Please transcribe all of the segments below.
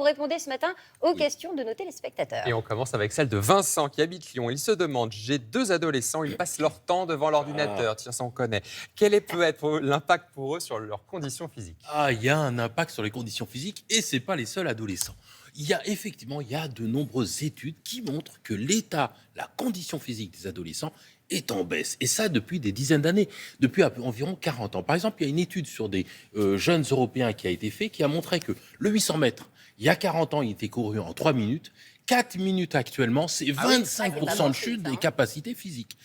vous répondez ce matin aux questions de nos téléspectateurs. Et on commence avec celle de Vincent qui habite Lyon. Il se demande, j'ai 2 adolescents, ils passent leur temps devant l'ordinateur. Tiens, ça on connaît. Peut être l'impact pour eux sur leurs conditions physiques? Il y a un impact sur les conditions physiques et ce n'est pas les seuls adolescents. Il y a de nombreuses études qui montrent que la condition physique des adolescents est en baisse. Et ça depuis des dizaines d'années, depuis environ 40 ans. Par exemple, il y a une étude sur des jeunes Européens qui a été faite qui a montré que le 800 mètres, il y a 40 ans, il était couru en 3 minutes. 4 minutes actuellement, c'est 25% de chute des capacités physiques.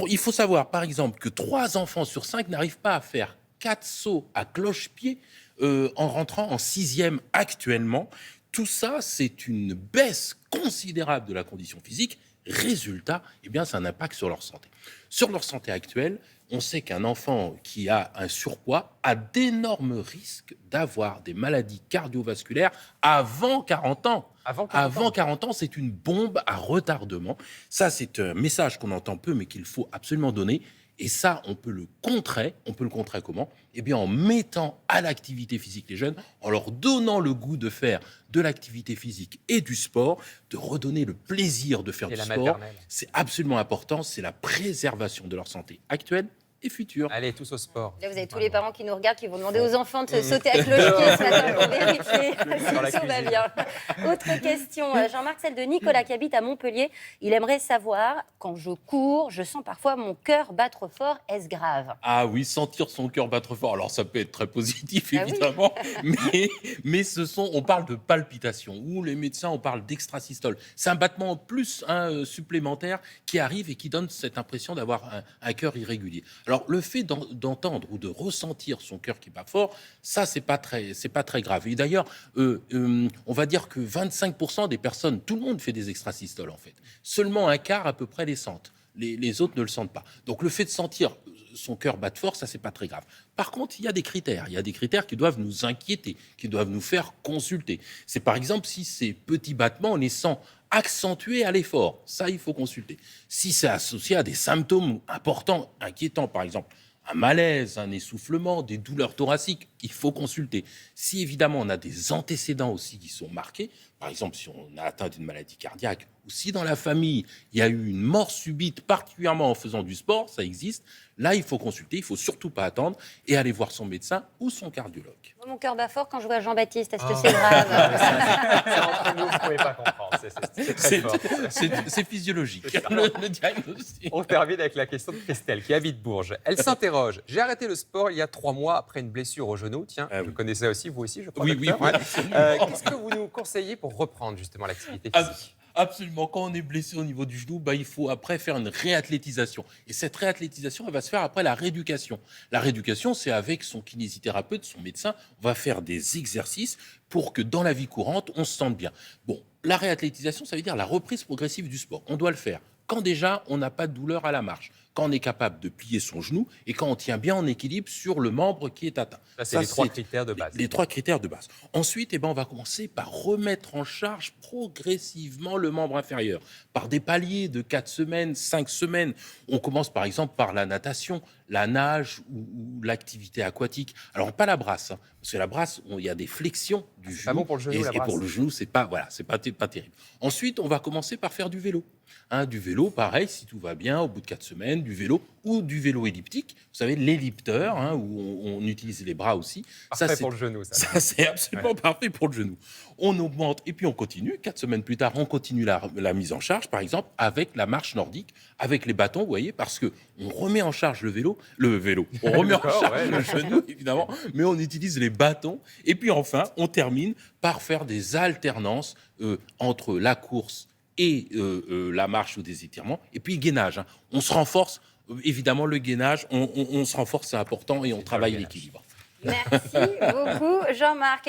Il faut savoir, par exemple, que 3 enfants sur 5 n'arrivent pas à faire 4 sauts à cloche-pied en rentrant en 6e actuellement. Tout ça, c'est une baisse considérable de la condition physique. Résultat, ça a un impact sur leur santé. Sur leur santé actuelle, on sait qu'un enfant qui a un surpoids a d'énormes risques d'avoir des maladies cardiovasculaires avant 40 ans. Avant 40 ans, c'est une bombe à retardement. Ça, c'est un message qu'on entend peu, mais qu'il faut absolument donner. Et ça, on peut le contrer. On peut le contrer comment ? En mettant à l'activité physique les jeunes, en leur donnant le goût de faire de l'activité physique et du sport, de redonner le plaisir de faire du sport. Maternelle. C'est absolument important. C'est la préservation de leur santé actuelle et future. Allez, tous au sport. Là, vous avez tous les parents qui nous regardent, qui vont demander aux enfants de sauter à cloche-pied ce matin pour vérifier si tout va bien. Autre question, Jean-Marc, celle de Nicolas qui habite à Montpellier. Il aimerait savoir, quand je cours, je sens parfois mon cœur battre fort. Est-ce grave ? Ah oui, sentir son cœur battre fort. Alors ça peut être très positif évidemment, mais on parle de palpitations. Ou les médecins, on parle d'extrasystole. C'est un battement en plus supplémentaire qui arrive et qui donne cette impression d'avoir un cœur irrégulier. Alors, le fait d'entendre ou de ressentir son cœur qui bat fort, ça, c'est pas très grave. Et d'ailleurs, on va dire que 25% des personnes, tout le monde fait des extrasystoles, en fait. Seulement un quart, à peu près, les sentent. Les autres ne le sentent pas. Donc, le fait de sentir son cœur battre fort, ça, c'est pas très grave. Par contre, il y a des critères. Il y a des critères qui doivent nous inquiéter, qui doivent nous faire consulter. C'est, par exemple, si ces petits battements, on les sent accentué à l'effort. Ça, il faut consulter. Si c'est associé à des symptômes importants, inquiétants, par exemple, un malaise, un essoufflement, des douleurs thoraciques, il faut consulter. Si, évidemment, on a des antécédents aussi qui sont marqués, par exemple, si on a atteint d'une maladie cardiaque, ou si dans la famille, il y a eu une mort subite, particulièrement en faisant du sport, ça existe, là, il faut consulter, il ne faut surtout pas attendre et aller voir son médecin ou son cardiologue. Mon cœur bat fort quand je vois Jean-Baptiste. Est-ce que c'est grave ? C'est entre nous, vous ne pouvez pas comprendre. C'est très fort. C'est physiologique, le diagnostic. On termine avec la question de Christelle, qui habite Bourges. Elle s'interroge. J'ai arrêté le sport il y a 3 mois après une blessure au genou. Tiens, vous connaissez aussi, vous aussi, je crois. Oui. Qu'est-ce que vous nous conseillez pour reprendre justement l'activité physique ? Absolument. Quand on est blessé au niveau du genou, il faut après faire une réathlétisation. Et cette réathlétisation, elle va se faire après la rééducation. La rééducation, c'est avec son kinésithérapeute, son médecin. On va faire des exercices pour que dans la vie courante, on se sente bien. Bon, la réathlétisation, ça veut dire la reprise progressive du sport. On doit le faire quand déjà on n'a pas de douleur à la marche, quand on est capable de plier son genou et quand on tient bien en équilibre sur le membre qui est atteint. Ça, c'est les 3 critères de base. Les 3 critères de base. Ensuite, on va commencer par remettre en charge progressivement le membre inférieur, par des paliers de 4 semaines, 5 semaines. On commence par exemple par la natation, la nage ou l'activité aquatique. Alors, pas la brasse, parce que la brasse, il y a des flexions du genou. Pas bon pour le genou, la brasse. Et pour le genou, c'est pas terrible. Ensuite, on va commencer par faire du vélo. Du vélo, pareil, si tout va bien, au bout de 4 semaines, du vélo ou du vélo elliptique. Vous savez, l'ellipteur, où on utilise les bras aussi. Parfait pour le genou, ça. Ça, c'est absolument parfait pour le genou. On augmente et puis on continue. 4 semaines plus tard, on continue la mise en charge, par exemple, avec la marche nordique, avec les bâtons, vous voyez, parce qu'on remet en charge le vélo. On remet en charge le genou, évidemment, mais on utilise les bâtons. Et puis enfin, on termine par faire des alternances entre la course et la marche ou des étirements, et puis le gainage. On se renforce, évidemment, le gainage, on se renforce, c'est important, et on travaille l'équilibre. Merci beaucoup, Jean-Marc.